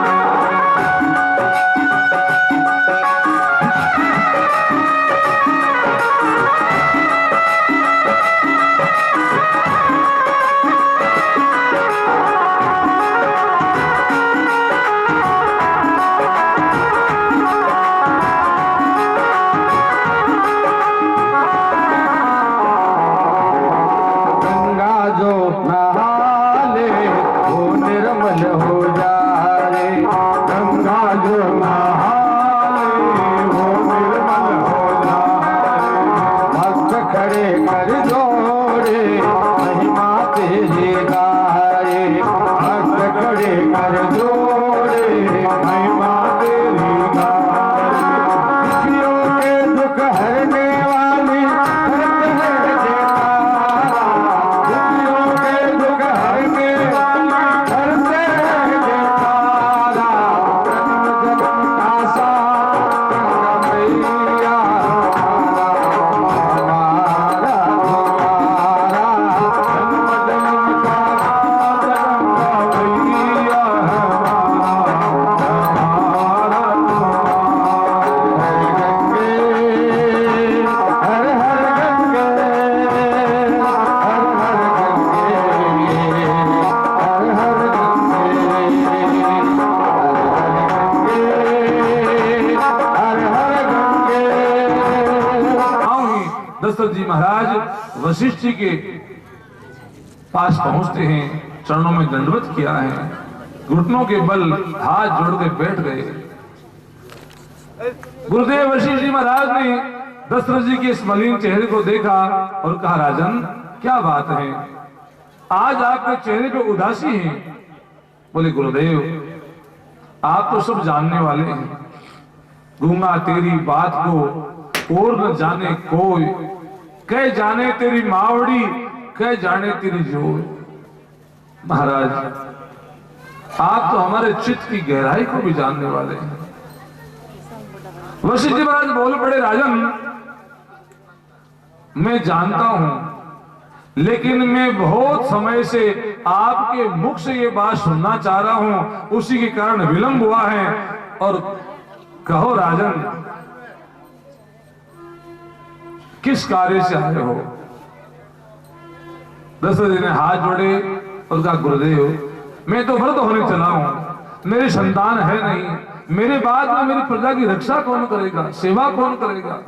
Speaker 2: गंगा जो नहा ले वो निर्मल हो जाए। गंगा जो नहा ले वो निर्मल हो जाए। भक्त खड़े कर जोड़े महिमा तेरी गाए। भक्त खड़े कर जोड़े महिमा तेरी गाए। दुखियों के दुख हरने वाली करते हैं जयकारा। दुखियों के दुख हरने वाली करते हैं जयकारा। जन्म जन्म का साथ गंगा मैया हमारा तुम्हारा। जन्म जन्म का साथ गंगा मैया हमारा तुम्हारा। हर हर गंगे हर हर गंगे हर हर गंगे हर हर गंगे।
Speaker 1: गाँव ही दशरथ जी महाराज वशिष्ठ जी के पास पहुंचते हैं, चरणों में दंडवत किया है, घुटनों के बल हाथ जोड़ के बैठ गए। गुरुदेव वशिष्ठ जी महाराज ने दशरथ जी के इस मलिन चेहरे को देखा और कहा, राजन क्या बात है, आज आपके चेहरे पे उदासी है। बोले, गुरुदेव आप तो सब जानने वाले हैं, गूंगा तेरी बात को और न जाने कोई, कह जाने तेरी मावड़ी, कह जाने तेरी जोड़। महाराज आप तो हमारे चित्त की गहराई को भी जानने वाले हैं। वशिष्ठ जी महाराज बोल पड़े, राजन मैं जानता हूं, लेकिन मैं बहुत समय से आपके मुख से ये बात सुनना चाह रहा हूं, उसी के कारण विलंब हुआ है। और कहो राजन, किस कार्य से आए हो? दशरथ जी ने हाथ जोड़े और कहा, गुरुदेव मैं तो व्रत होने चला हूं, मेरी संतान है नहीं, मेरे बाद में मेरी प्रजा की रक्षा कौन करेगा, सेवा कौन करेगा?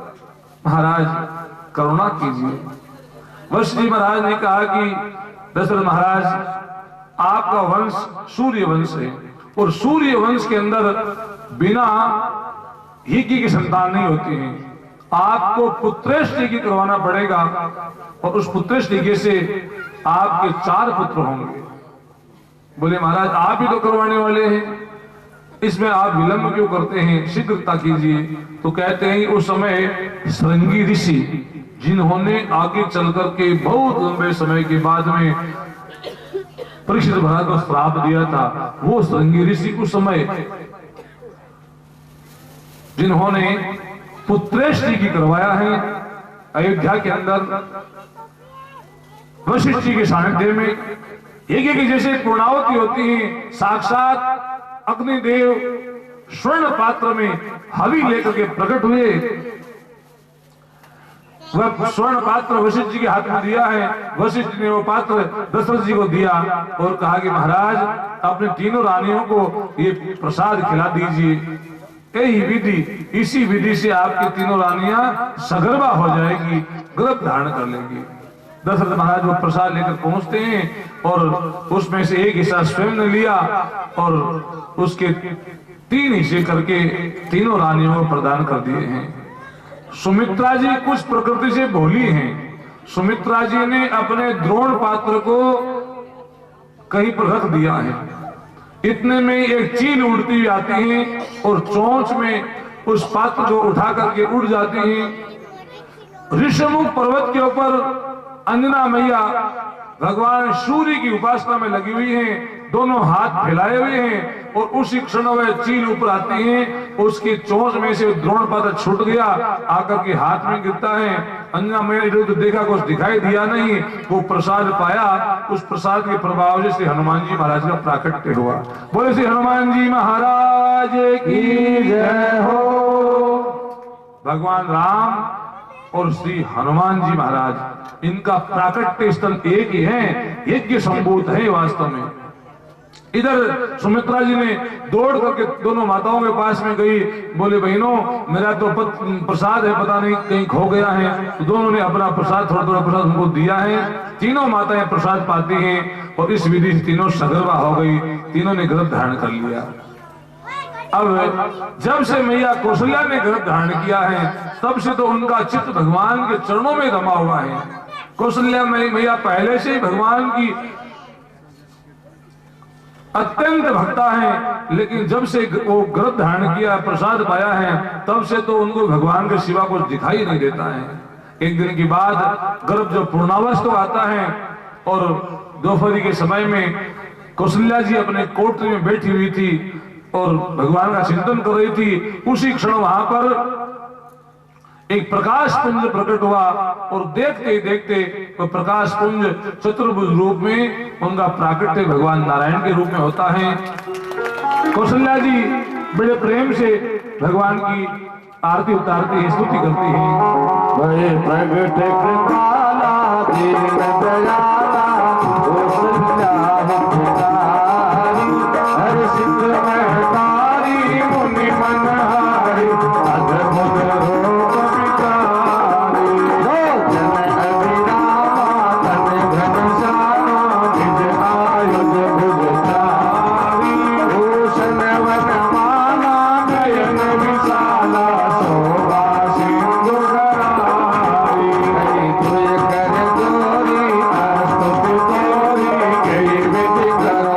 Speaker 1: महाराज करुणा कीजिए। वशिष्ठ जी महाराज ने कहा कि दशरथ महाराज आपका वंश सूर्य वंश है, और सूर्य वंश के अंदर बिना हिकी की संतान नहीं होती है। आपको पुत्रेष्टि की करवाना पड़ेगा, और उस पुत्रेष्टि से आपके 4 पुत्र होंगे। बोले, महाराज आप ही तो करवाने वाले हैं, इसमें आप विलंब क्यों करते हैं, शीघ्रता कीजिए। तो कहते हैं उस समय श्रृंगी ऋषि, जिन्होंने आगे चल करके बहुत लंबे समय के बाद में परीक्षित महाराज को श्राप दिया था, वो श्रृंगी ऋषि उस समय जिन्होंने पुत्रेष्टि की करवाया है अयोध्या के अंदर वशिष्ठ जी के सानिध्य में। एक जैसे पूर्णावती होती है, साक्षात अग्निदेव स्वर्ण पात्र में हवि लेकर के प्रकट हुए। वह स्वर्ण पात्र वशिष्ठ जी के हाथ में दिया है, वशिष्ठ जी ने वो पात्र दशरथ जी को दिया और कहा कि महाराज अपने तीनों रानियों को ये प्रसाद खिला दीजिए। यही विधि, इसी विधि से आपकी तीनों रानियां सगर्भा हो जाएगी, गर्भ धारण कर लेंगी। दशरथ महाराज वो प्रसाद लेकर पहुंचते हैं और उसमें से एक हिस्सा स्वयं ने लिया और उसके 3 हिस्से करके तीनों रानियों को प्रदान कर दिए हैं। सुमित्रा जी कुछ प्रकृति से भोली हैं। सुमित्रा जी ने अपने द्रोण पात्र को कहीं पर रख दिया है। इतने में एक चील उड़ती हुई आती है और चोंच में उस पात्र को उठा करके उड़ जाती है। ऋषमुख पर्वत के ऊपर अंजना मैया भगवान सूर्य की उपासना में लगी हुई हैं, दोनों हाथ फैलाए हुए हैं और उसी क्षण वह चील ऊपर आती है, उसकी चोंच में से द्रोण पात्र छूट गया, आकर के हाथ में गिरता है। अंजना मैया ने तो देखा, कुछ दिखाई दिया नहीं, वो प्रसाद पाया। उस प्रसाद के प्रभाव से श्री हनुमान जी महाराज का प्राकट्य हुआ। बोले श्री हनुमान जी महाराज की जय हो। भगवान राम और श्री हनुमान जी महाराज, इनका प्राकट्य स्थल एक ही है, यज्ञ संभूत है वास्तव में। इधर सुमित्रा जी ने दौड़ करके दोनों माताओं के पास में गई, बोले बहनों मेरा तो प्रसाद है, पता नहीं कहीं खो गया है। तो दोनों ने अपना प्रसाद, थोड़ा थोड़ा प्रसाद उनको दिया है। तीनों माताएं प्रसाद पाती हैं और इस विधि से तीनों सगर्भा हो गई, तीनों ने गर्भ धारण कर लिया। अब जब से मैया कौशल्या ने गर्भ धारण किया है, तब से तो उनका चित्त भगवान के चरणों में रमा हुआ है। कौशल्या मैया पहले से ही भगवान की अत्यंत भक्ता है, लेकिन जब से वो गर्भ धारण किया, प्रसाद पाया है, तब से तो उनको भगवान के सिवा कुछ दिखाई नहीं देता है। एक दिन की बात, गर्भ जब पूर्णावस्था आता है और दोपहर के समय में कौशल्या जी अपने कोठरी में बैठी हुई थी और भगवान का चिंतन कर रही थी। उसी क्षण वहां पर एक प्रकाश पुंज प्रकट हुआ और देखते ही देखते वो प्रकाश पुंज चतुर्भुज रूप में उनका प्राकट्य भगवान नारायण के रूप में होता है। कौशल्या जी बड़े प्रेम से भगवान की आरती उतारती है, स्तुति करती है।
Speaker 2: प्रगट कृपाला दीन दयाला कौशल्या हर सिद्ध महतारी मुनि मनहारी अद्भुत रूप विकारी लोचन अभिरामा तन घनश्यामा निज आयुध भुजधारी भूषण वनमाला नयन विशाला शोभा सिंधु करारी तुय कर जोरी स्तुति तोरी कई विधि करो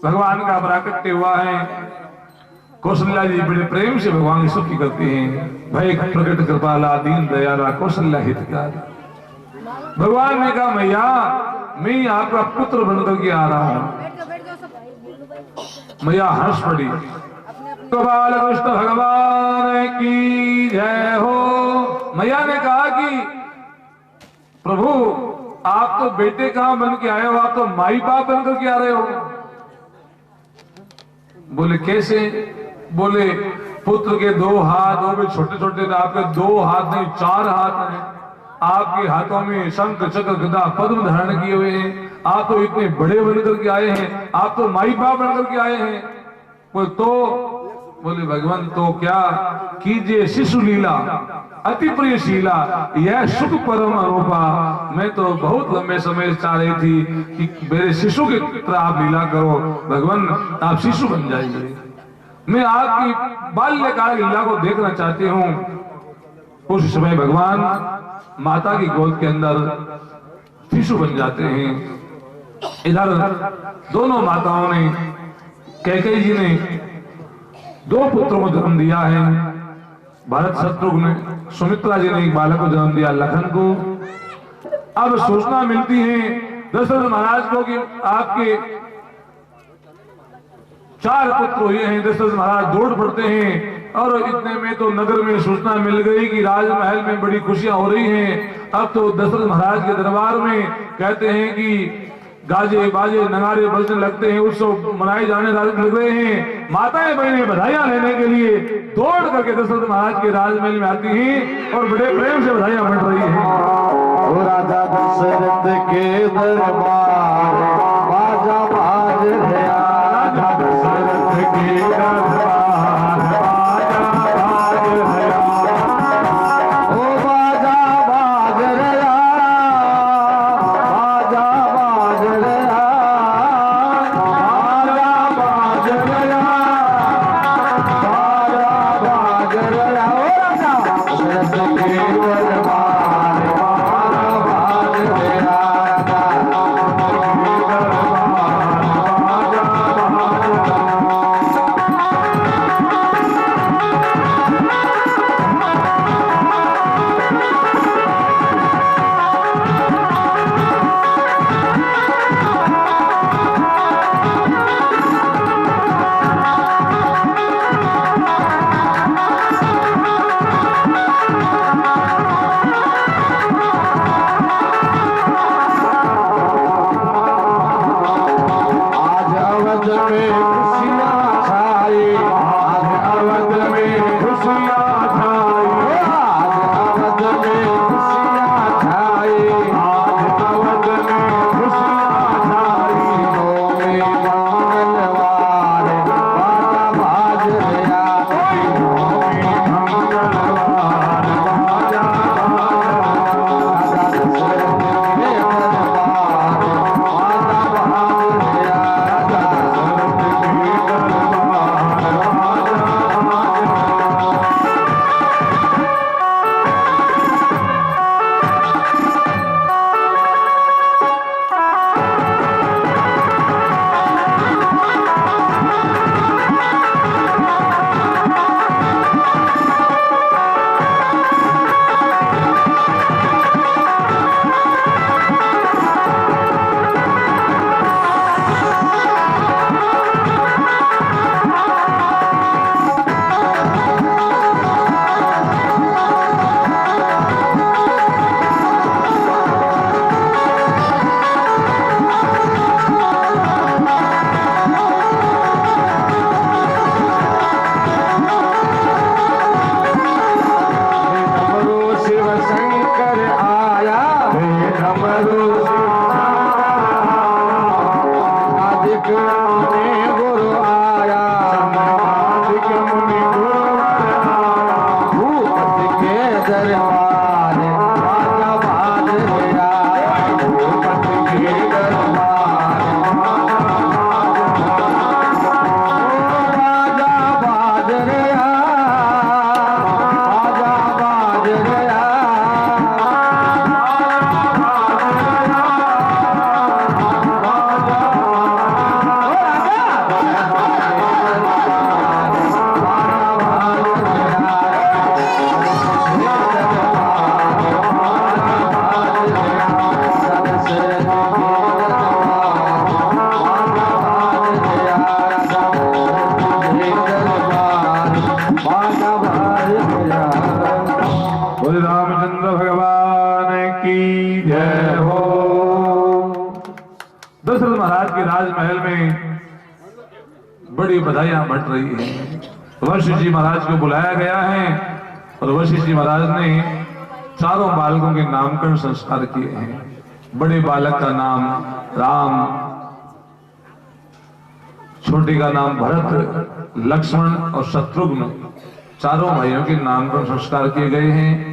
Speaker 1: भगवान का प्राकट्य हुआ है। कौशल्या जी बड़े प्रेम से भगवान की स्तुति करती हैं। भय प्रकट कृपाला दीन दयाला कौशल्या हितकारी। भगवान ने कहा मैया मैं आपका पुत्र बनकर के आ रहा हूं। मैया हंस पड़ी। गोपाल कृष्ण भगवान की जय हो। मैया ने कहा कि प्रभु आप तो बेटे कहां बन के आए हो, आप तो माई बाप बनकर के आ रहे हो। बोले कैसे? बोले पुत्र के 2 हाथ, वो भी छोटे छोटे, आपके 2 हाथ नहीं 4 हाथ हैं, आपके हाथों में शंख चक्र गदा पद्म धारण किए हुए हैं, आप तो इतने बड़े बनकर के आए हैं, आप तो माई बाप बनकर के आए हैं। बोले भगवान तो क्या कीजिए, शिशु लीला अति प्रिय शीला, यह सुख परम अरूपा। मैं तो बहुत लंबे समय से चाह रही थी कि मेरे शिशु की तरह आप लीला करो। भगवान आप शिशु बन जाइए, मैं आपकी बाल्यकाल लीला को देखना चाहती हूं। उस समय भगवान माता की गोद के अंदर शिशु बन जाते हैं। इधर दोनों माताओं ने, कैकेयी जी ने 2 पुत्रों को जन्म दिया है। भरत शत्रुघ्न, सुमित्रा जी ने एक बालक को जन्म दिया, लखन को। अब सूचना मिलती है दशरथ महाराज को कि आपके 4 पुत्र हुए हैं। दशरथ महाराज दौड़ पड़ते हैं और इतने में तो नगर में सूचना मिल गई कि राजमहल में बड़ी खुशियां हो रही हैं। अब तो दशरथ महाराज के दरबार में कहते हैं कि गाजे बाजे नगाड़े बजने लगते हैं, उत्सव मनाए जाने लग रहे हैं। माताएं बहनें बधाइयां लेने के लिए दौड़ करके दशरथ महाराज के राजमहल में आती हैं और बड़े प्रेम से बधाइयां बंट रही हैं।
Speaker 2: राजा दशरथ के दरबार बाजा बाज गया, राजा दशरथ के दरबार बाजा बाज गया, ओ बाजा बाज गया, बाजा बाज गया, बाजा बाज गया, बाजा बाज गया, ओ राजा दशरथ के दरबार बाजा बाज गया, दशरथ के दरबार बाजा बाज गया। जय हो।
Speaker 1: दशरथ महाराज के राजमहल में बड़ी बधाइयां बट रही है। वशिष्ठ जी महाराज को बुलाया गया है और वशिष्ठ जी महाराज ने चारों बालकों के नामकरण संस्कार किए हैं। बड़े बालक का नाम राम, छोटे का नाम भरत, लक्ष्मण और शत्रुघ्न, चारों भाइयों के नामकरण संस्कार किए गए हैं।